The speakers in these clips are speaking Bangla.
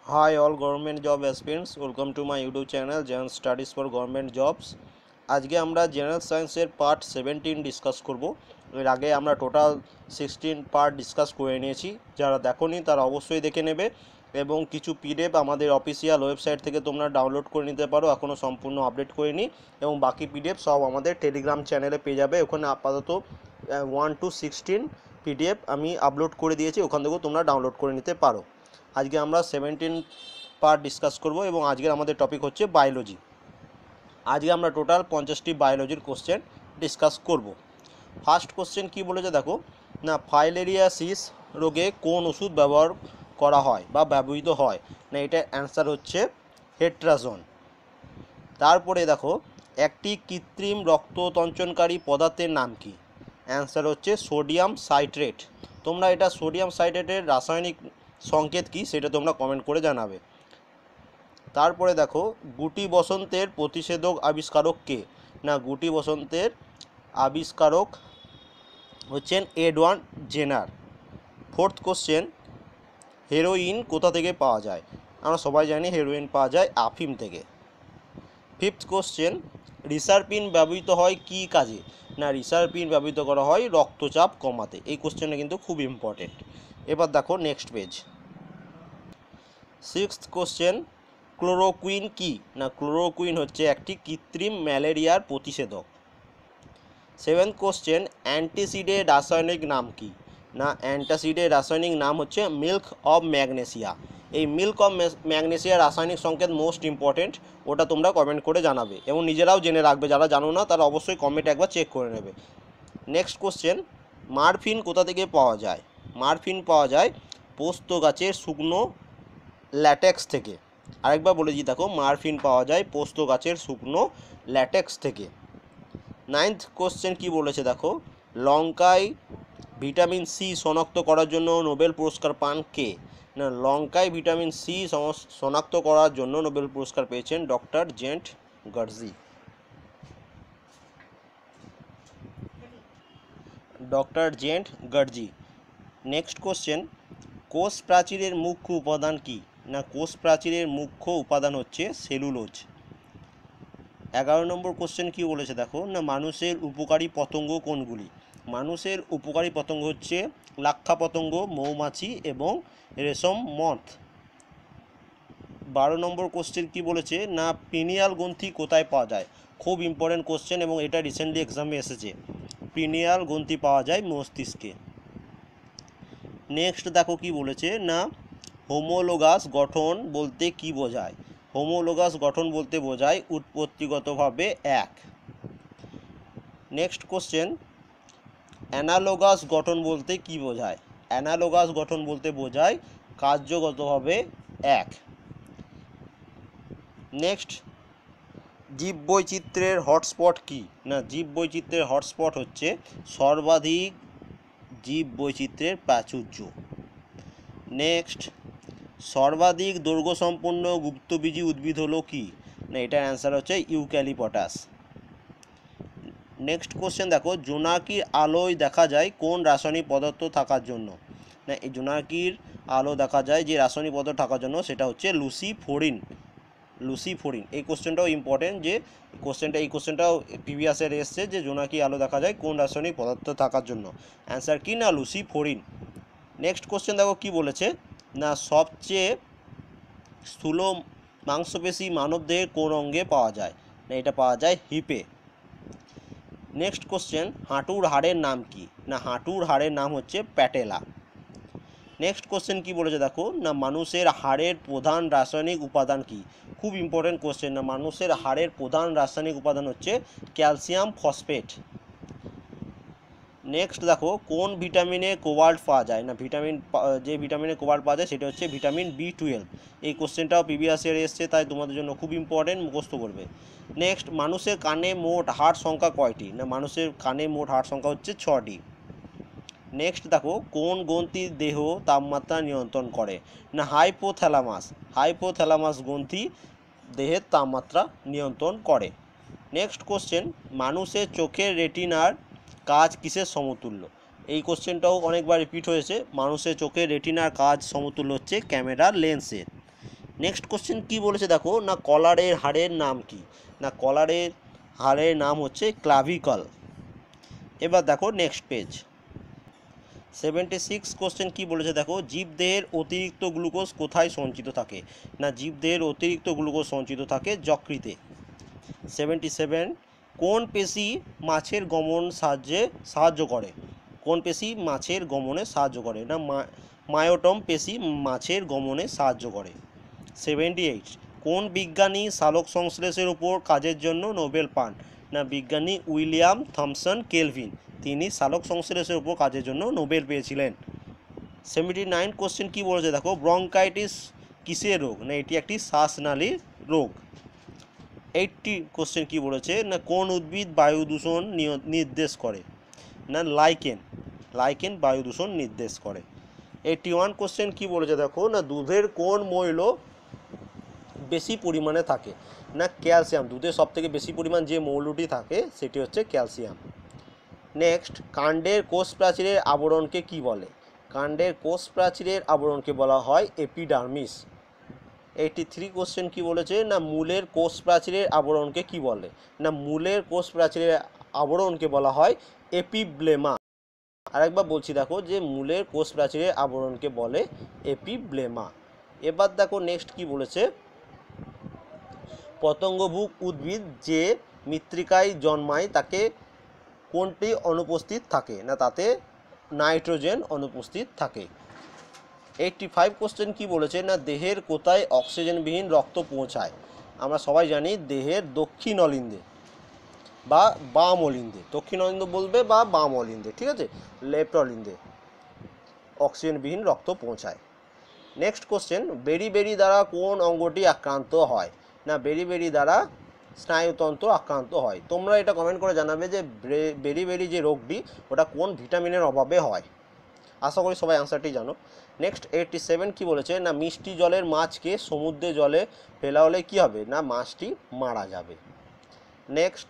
Hi all government job aspirants, welcome to my YouTube channel Jan Studies for Government Jobs। আজকে আমরা জেনারেল সায়েন্সের পার্ট 17 ডিসকাস করব। এর আগে আমরা টোটাল 16 পার্ট ডিসকাস করে নিয়েছি। যারা দেখোনি তারা অবশ্যই দেখে নেবে এবং কিছু পিডিএফ আমাদের অফিসিয়াল ওয়েবসাইট থেকে তোমরা ডাউনলোড করে নিতে পারো, এখনও সম্পূর্ণ আপডেট করিনি। এবং বাকি পিডিএফ সব আমাদের টেলিগ্রাম চ্যানেলে পেয়ে যাবে। ওখানে আপাতত 1 to 16 পিডিএফ আমি আপলোড করে দিয়েছি, ওখান থেকেও তোমরা ডাউনলোড করে নিতে পারো। আজকে আমরা 17 পার্ট ডিসকাস করব এবং আজকের আমাদের টপিক হচ্ছে বায়োলজি। আজকে আমরা টোটাল 50টি বায়োলজির কোশ্চেন ডিসকাস করব। ফার্স্ট কোশ্চেন কি বলেছে দেখো না, ফাইলেরিয়াসিস রোগে কোন ওষুধ ব্যবহার করা হয় বা ব্যবহৃত হয় না, এটা অ্যান্সার হচ্ছে হেট্রাজন। তারপরে দেখো, একটি কৃত্রিম রক্ততঞ্চনকারী পদার্থের নাম কি, অ্যান্সার হচ্ছে সোডিয়াম সাইট্রেট। তোমরা এটা সোডিয়াম সাইট্রেটের রাসায়নিক সংকেত কি সেটা তোমরা কমেন্ট করে জানাবে। তারপরে দেখো, গুটি বসন্তের প্রতিষেধক আবিষ্কারক কে, না গুটি বসন্তের আবিষ্কারক হচ্ছেন Edward Jenner. Fourth question, heroin কোথা থেকে পাওয়া যায়, আমরা সবাই জানি হেরোইন পাওয়া যায় আফিম থেকে। ফিফথ কোশ্চেন, রিসারপিন ব্যবহৃত হয় কী কাজে, না রিসারপিন ব্যবহৃত করা হয় রক্তচাপ কমাতে। এই কোশ্চেনটা কিন্তু খুব ইম্পর্টেন্ট। এবার দেখো next page. Sixth question, chloroquine কি, না ক্লোরোকুইন হচ্ছে একটি কৃত্রিম ম্যালেরিয়ার প্রতিষেধক। সেভেন্থ কোশ্চেন, অ্যান্টাসিডের রাসায়নিক নাম কি, না অ্যান্টাসিডের রাসায়নিক নাম হচ্ছে মিল্ক অফ ম্যাগনেসিয়া। এই মিল্ক অফ ম্যাগনেসিয়ার রাসায়নিক সংকেত মোস্ট ইম্পর্টেন্ট, ওটা তোমরা কমেন্ট করে জানাবে এবং নিজেরাও জেনে রাখবে, যারা জানো না তারা অবশ্যই কমেন্ট একবার চেক করে নেবে। নেক্সট কোশ্চেন, মারফিন কোথা থেকে পাওয়া যায়, মারফিন পাওয়া যায় পোস্ত গাছের শুকনো ল্যাটেক্স থেকে। আরেকবার বলেছি দেখো, মারফিন পাওয়া যায় পোস্ত গাছের শুকনো ল্যাটেক্স থেকে। নাইন্থ কোশ্চেন কি বলেছে দেখো, লঙ্কায় ভিটামিন সি শনাক্ত করার জন্য নোবেল পুরস্কার পান কে, না লঙ্কায় ভিটামিন সি শনাক্ত করার জন্য নোবেল পুরস্কার পেয়েছেন doctor gent Gajji. Doctor gent Gajji. Next question, কোষ প্রাচীরের মুখ্য উপাদান কি, না কোষ প্রাচীরের মুখ্য উপাদান হচ্ছে সেলুলোজ। 11 নম্বর কোশ্চেন কি বলেছে দেখো, না মানুষের উপকারী পতঙ্গ কোনগুলি, মানুষের উপকারী পতঙ্গ হচ্ছে লাক্ষা পতঙ্গ, মৌমাছি এবং রেশম মথ। 12 নম্বর কোশ্চেন কি বলেছে, না পিনিয়াল গ্রন্থি কোথায় পাওয়া যায়, খুব ইম্পর্টেন্ট কোশ্চেন এবং এটা রিসেন্টলি এক্সামে এসেছে। পিনিয়াল গ্রন্থি পাওয়া যায় মস্তিষ্কে। নেক্সট দেখো কি বলেছে, না হোমোলোগাস গঠন বলতে কি বোঝায়, হোমোলোগাস গঠন বলতে বোঝায় উৎপত্তিগতভাবে এক। নেক্সট কোশ্চেন, অ্যানালোগাস গঠন বলতে কি বোঝায়, অ্যানালোগাস গঠন বলতে বোঝায় কার্যগতভাবে এক। নেক্সট, জীববৈচিত্র্যের হটস্পট কি, না জীববৈচিত্র্যের হটস্পট হচ্ছে সর্বাধিক জীববৈচিত্র্যের প্রাচুর্য। নেক্সট, সর্বাধিক দৈর্ঘ্যসম্পন্ন গুপ্তবীজী উদ্ভিদ হলো কি, না এটার অ্যান্সার হচ্ছে ইউক্যালিপটাস। নেক্সট কোশ্চেন দেখো, জোনাকির আলোয় দেখা যায় কোন রাসায়নিক পদার্থ থাকার জন্য, না এই জোনাকির আলো দেখা যায় যে রাসায়নিক পদার্থ থাকার জন্য সেটা হচ্ছে লুসিফোরিন। লুসিফোরিন এই কোশ্চেনটাও ইম্পর্টেন্ট, যে এই কোশ্চেনটাও প্রিভিয়াসের এসছে যে জোনাকি আলো দেখা যায় কোন রাসায়নিক পদার্থ থাকার জন্য, অ্যান্সার কি, না লুসিফোরিন। নেক্সট কোশ্চেন দেখো কি বলেছে, না সবচেয়ে স্থূল মাংসপেশি মানবদেহের কোন অঙ্গে পাওয়া যায়, না এটা পাওয়া যায় হিপে। নেক্সট কোশ্চেন, হাঁটুর হাড়ের নাম কি, না হাঁটুর হাড়ের নাম হচ্ছে প্যাটেলা। নেক্সট কোশ্চেন কি বলেছে দেখো, না মানুষের হাড়ের প্রধান রাসায়নিক উপাদান কি, খুব ইম্পর্টেন্ট কোশ্চেন, না মানুষের হাড়ের প্রধান রাসায়নিক উপাদান হচ্ছে ক্যালসিয়াম ফসফেট। নেক্সট দেখো, কোন ভিটামিনে কোবাল্ট পাওয়া যায়, না যে ভিটামিনে কোবাল্ট পাওয়া যায় সেটা হচ্ছে ভিটামিন B12। এই কোশ্চেনটাও প্রিভিয়াস ইয়ারে এসছে, তাই তোমাদের জন্য খুব ইম্পর্টেন্ট, মুখস্থ করবে। নেক্সট, মানুষের কানে মোট হাড় সংখ্যা কয়টি, না মানুষের কানে মোট হাড় সংখ্যা হচ্ছে 6টি। নেক্সট দেখো, কোন গ্রন্থি দেহ তাপমাত্রা নিয়ন্ত্রণ করে, না হাইপোথ্যালামাস। হাইপোথ্যালামাস গ্রন্থি দেহের তাপমাত্রা নিয়ন্ত্রণ করে। নেক্সট কোশ্চেন, মানুষের চোখের রেটিনার কাজ কিসের সমতুল্য, এই কোশ্চেনটাও অনেকবার রিপিট হয়েছে। মানুষের চোখের রেটিনার কাজ সমতুল্য হচ্ছে ক্যামেরার লেন্সের। নেক্সট কোশ্চেন কি বলেছে দেখো, না কলারের হাড়ের নাম কি? না কলারের হাড়ের নাম হচ্ছে ক্লাভিকল। এবার দেখো নেক্সট পেজ 76 কোশ্চেন কি বলেছে দেখো, জীবদেহের অতিরিক্ত গ্লুকোজ কোথায় সঞ্চিত থাকে? না জীবদেহের অতিরিক্ত গ্লুকোজ সঞ্চিত থাকে যকৃতে। 77 কোন পেশি মাছের গমন সাহায্য করে? কোন পেশি মাছের গমনে সাহায্য করে? না মায়োটম পেশি মাছের গমনে সাহায্য করে। 78 কোন বিজ্ঞানী সালোক সংশ্লেষের উপর কাজের জন্য নোবেল পান? না বিজ্ঞানী উইলিয়াম থমসন কেলভিন, তিনি সালোক সংশ্লেষের উপর কাজের জন্য নোবেল পেয়েছিলেন। 79 কোশ্চেন কি বলেছে দেখো, ব্রঙ্কাইটিস কিসের রোগ? না এটি একটি শ্বাসনালীর রোগ। 80 কোশ্চেন কি বলেছে, না কোন উদ্ভিদ বায়ু দূষণ নির্দেশ করে? না লাইকেন বায়ু দূষণ নির্দেশ করে। 81 কোশ্চেন কি বলেছে দেখো, না দুধের কোন মৌল বেশি পরিমাণে থাকে? না ক্যালসিয়াম, দুধে সবথেকে বেশি পরিমাণ যে মৌলটি থাকে সেটি হচ্ছে ক্যালসিয়াম। নেক্সট, কাণ্ডের কোষ প্রাচীরের আবরণকে কি বলে? কাণ্ডের কোষ প্রাচীরের আবরণকে বলা হয় এপিডার্মিস। 83 কোশ্চেন কি বলেছে, না মূলের কোষ প্রাচীরের আবরণকে কি বলে? না মূলের কোষ প্রাচীরের আবরণকে বলা হয় এপিব্লেমা। আরেকবার বলছি দেখো, যে মূলের কোষ প্রাচীরের আবরণকে বলে এপিব্লেমা। এবার দেখো নেক্সট কি বলেছে, পতঙ্গভুক উদ্ভিদ যে মৃত্তিকায় জন্মায় তাকে কোনটি অনুপস্থিত থাকে? না তাতে নাইট্রোজেন অনুপস্থিত থাকে। 85 কোশ্চেন কি বলেছে, না দেহের কোথায় অক্সিজেনবিহীন রক্ত পৌঁছায়? আমরা সবাই জানি দেহের দক্ষিণ অলিন্দে বা বাম অলিন্দে, দক্ষিণ অলিন্দ বলবে বা বাম অলিন্দে, ঠিক আছে, লেফট অলিন্দে অক্সিজেনবিহীন রক্ত পৌঁছায়। নেক্সট কোশ্চেন, বেরি দ্বারা কোন অঙ্গটি আক্রান্ত হয়? না বেরি দ্বারা স্নায়ুতন্ত্র আক্রান্ত হয়। তোমরা এটা কমেন্ট করে জানাবে যে বেরি যে রোগটি ওটা কোন ভিটামিনের অভাবে হয়। আশা করি সবাই অ্যান্সারটি জানো। নেক্সট 87 কি বলেছে, না মিষ্টি জলের মাছকে সমুদ্রে জলে ফেলা হলে কী হবে? না মাছটি মারা যাবে। নেক্সট,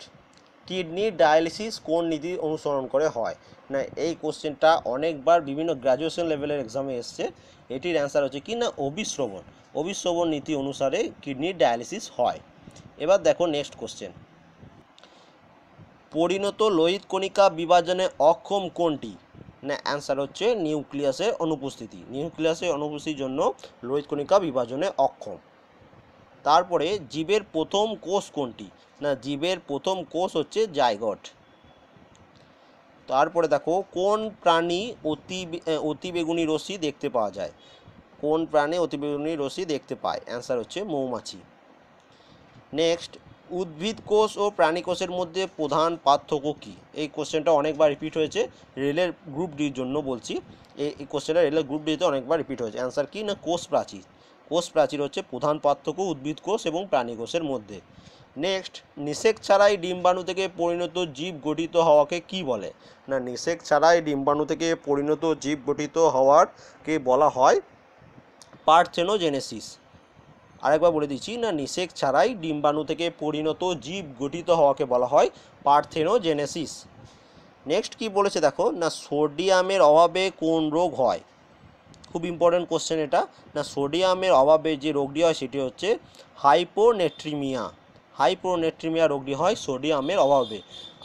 কিডনি ডায়ালিসিস কোন নীতি অনুসরণ করে হয়? না এই কোশ্চেনটা অনেকবার বিভিন্ন গ্র্যাজুয়েশন লেভেলের এক্সামে এসছে। এটির অ্যান্সার হচ্ছে কি, না অভিশ্রবণ নীতি অনুসারে কিডনি ডায়ালিসিস হয়। এবার দেখো নেক্সট কোশ্চেন, পরিণত লোহিত কণিকা বিভাজনে অক্ষম কোনটি? না অ্যান্সার হচ্ছে নিউক্লিয়াসের অনুপস্থিতির জন্য লোহিত কণিকা বিভাজনে অক্ষম। তারপরে জীবের প্রথম কোষ কোনটি? না জীবের প্রথম কোষ হচ্ছে জাইগট। তারপরে দেখো, কোন প্রাণী অতিবেগুনি রশ্মি দেখতে পাওয়া যায়? কোন প্রাণী অতিবেগুনি রশ্মি দেখতে পায়? অ্যান্সার হচ্ছে মৌমাছি। নেক্সট, উদ্ভিদ কোষ ও প্রাণী কোষের মধ্যে প্রধান পার্থক্য কী? এই কোশ্চেনটা অনেকবার রিপিট হয়েছে, রেলের গ্রুপ ডির জন্য বলছি। এই কোশ্চেনটা রেলের গ্রুপ ডিতে অনেকবার রিপিট হয়েছে। অ্যান্সার কি, না কোষ প্রাচীর হচ্ছে প্রধান পার্থক্য উদ্ভিদ কোষ এবং প্রাণী কোষের মধ্যে। নেক্সট, নিষেক ছাড়াই ডিম্বাণু থেকে পরিণত জীব গঠিত হওয়াকে কি বলে? না নিষেক ছাড়াই ডিম্বাণু থেকে পরিণত জীব গঠিত হওয়ারকে বলা হয় পার্থেনোজেনেসিস। আরেকবার বলে দিচ্ছি, না নিষেক ছাড়াই ডিম্বাণু থেকে পরিণত জীব গঠিত হওয়াকে বলা হয় পার্থেনোজেনেসিস। নেক্সট কি বলেছে দেখো, না সোডিয়ামের অভাবে কোন রোগ হয়? খুব ইম্পর্টেন্ট কোশ্চেন এটা। না সোডিয়ামের অভাবে যে রোগটি হয় সেটি হচ্ছে হাইপোনেট্রিমিয়া রোগটি হয় সোডিয়ামের অভাবে।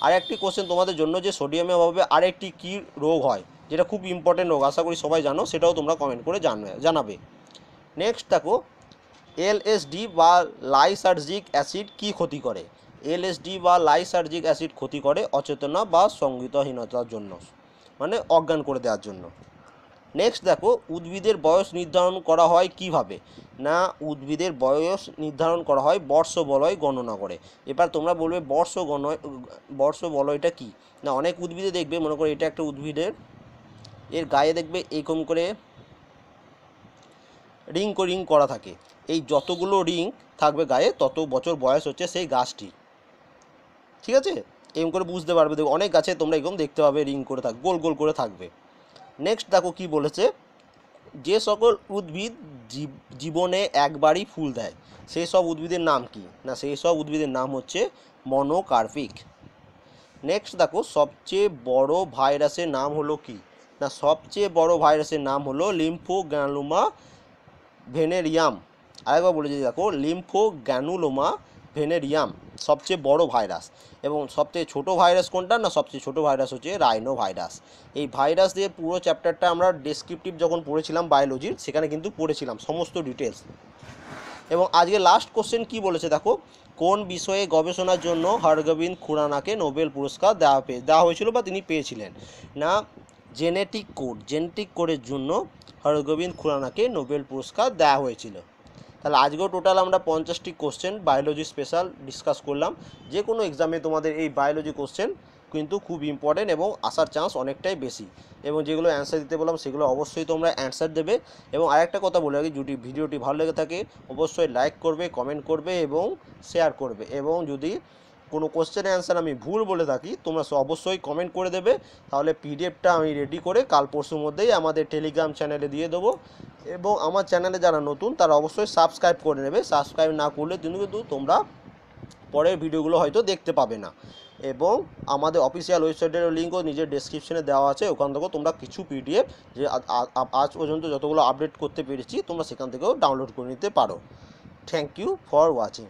আর একটি কোশ্চেন তোমাদের জন্য, যে সোডিয়ামের অভাবে আরেকটি কী রোগ হয়, যেটা খুব ইম্পর্টেন্ট রোগ, আশা করি সবাই জানো, সেটাও তোমরা কমেন্ট করে জানাবে। নেক্সট দেখো, এলএসডি বা লাইসার্জিক অ্যাসিড কি ক্ষতি করে? এলএসডি বা লাইসার্জিক অ্যাসিড ক্ষতি করে অচেতনা বা সংগীতহীনতার জন্য, মানে অজ্ঞান করে দেওয়ার জন্য। নেক্সট দেখো, উদ্ভিদের বয়স নির্ধারণ করা হয় কিভাবে? না উদ্ভিদের বয়স নির্ধারণ করা হয় বর্ষ বলয় গণনা করে। এবার তোমরা বলবে বর্ষ বলয়টা কি? না অনেক উদ্ভিদে দেখবে, মনে করো এটা একটা উদ্ভিদের, এর গায়ে দেখবে এরকম করে রিং করা থাকে। এই যতগুলো রিং থাকবে গায়ে তত বছর বয়স হচ্ছে সেই গাছটি, ঠিক আছে? এরকম করে বুঝতে পারবে, দেখো অনেক গাছে তোমরা এরকম দেখতে পাবে রিং করে থাকবে, গোল গোল করে থাকবে। নেক্সট দেখো কি বলেছে, যে সকল উদ্ভিদ জীবনে একবারই ফুল দেয় সেই সব উদ্ভিদের নাম কি? না সেই সব উদ্ভিদের নাম হচ্ছে মনোকার্পিক। নেক্সট দেখো, সবচেয়ে বড় ভাইরাসের নাম হলো কি? না সবচেয়ে বড় ভাইরাসের নাম হলো লিম্ফোগ্রানুলোমা ভেনেরিয়াম। আরেকবার বলে দিই, দেখো লিম্ফোগ্রানুলোমা ভেনেরিয়াম সবচেয়ে বড় ভাইরাস, এবং সবচেয়ে ছোট ভাইরাস কোনটা না, সবচেয়ে ছোট ভাইরাস হচ্ছে রাইনো ভাইরাস। এই ভাইরাস দিয়ে পুরো চ্যাপ্টারটা আমরা ডেসক্রিপটিভ যখন পড়েছিলাম বায়োলজির, সেখানে কিন্তু পড়েছিলাম সমস্ত ডিটেলস। এবং আজকে লাস্ট কোশ্চেন কি বলেছে দেখো, কোন বিষয়ে গবেষণার জন্য হরগোবিন্দ খুরানাকে নোবেল পুরস্কার দেওয়া হয়েছিল বা তিনি পেয়েছিলেন না, জেনেটিক কোডের জন্য হরগোবিন্দ খুরানাকে নোবেল পুরস্কার দেওয়া হয়েছিল। তাহলে আজকেও টোটাল আমরা 50টি কোশ্চেন বায়োলজি স্পেশাল ডিসকাস করলাম। যে কোনো এক্সামে তোমাদের এই বায়োলজি কোশ্চেন কিন্তু খুব ইম্পর্টেন্ট এবং আসার চান্স অনেকটাই বেশি, এবং যেগুলো অ্যান্সার দিতে বললাম সেগুলো অবশ্যই তোমরা অ্যান্সার দেবে। এবং আরেকটা কথা বলে রাখি, যদি ভিডিওটি ভালো লেগে থাকে অবশ্যই লাইক করবে, কমেন্ট করবে এবং শেয়ার করবে। এবং যদি কোনো কোশ্চেনের অ্যান্সার আমি ভুল বলে থাকি তোমরা অবশ্যই কমেন্ট করে দেবে, তাহলে পিডিএফটা আমি রেডি করে কাল পরশুর মধ্যেই আমাদের টেলিগ্রাম চ্যানেলে দিয়ে দেবো। এবং আমার চ্যানেলে যারা নতুন তারা অবশ্যই সাবস্ক্রাইব করে নেবে, সাবস্ক্রাইব না করলে কিন্তু তোমরা পরের ভিডিওগুলো হয়তো দেখতে পাবে না। এবং আমাদের অফিসিয়াল ওয়েবসাইটের লিঙ্কও নিজের ডেসক্রিপশনে দেওয়া আছে, ওখান থেকেও তোমরা কিছু পিডিএফ যে আজ পর্যন্ত যতগুলো আপডেট করতে পেরেছি তোমরা সেখান থেকেও ডাউনলোড করে নিতে পারো। Thank you for watching.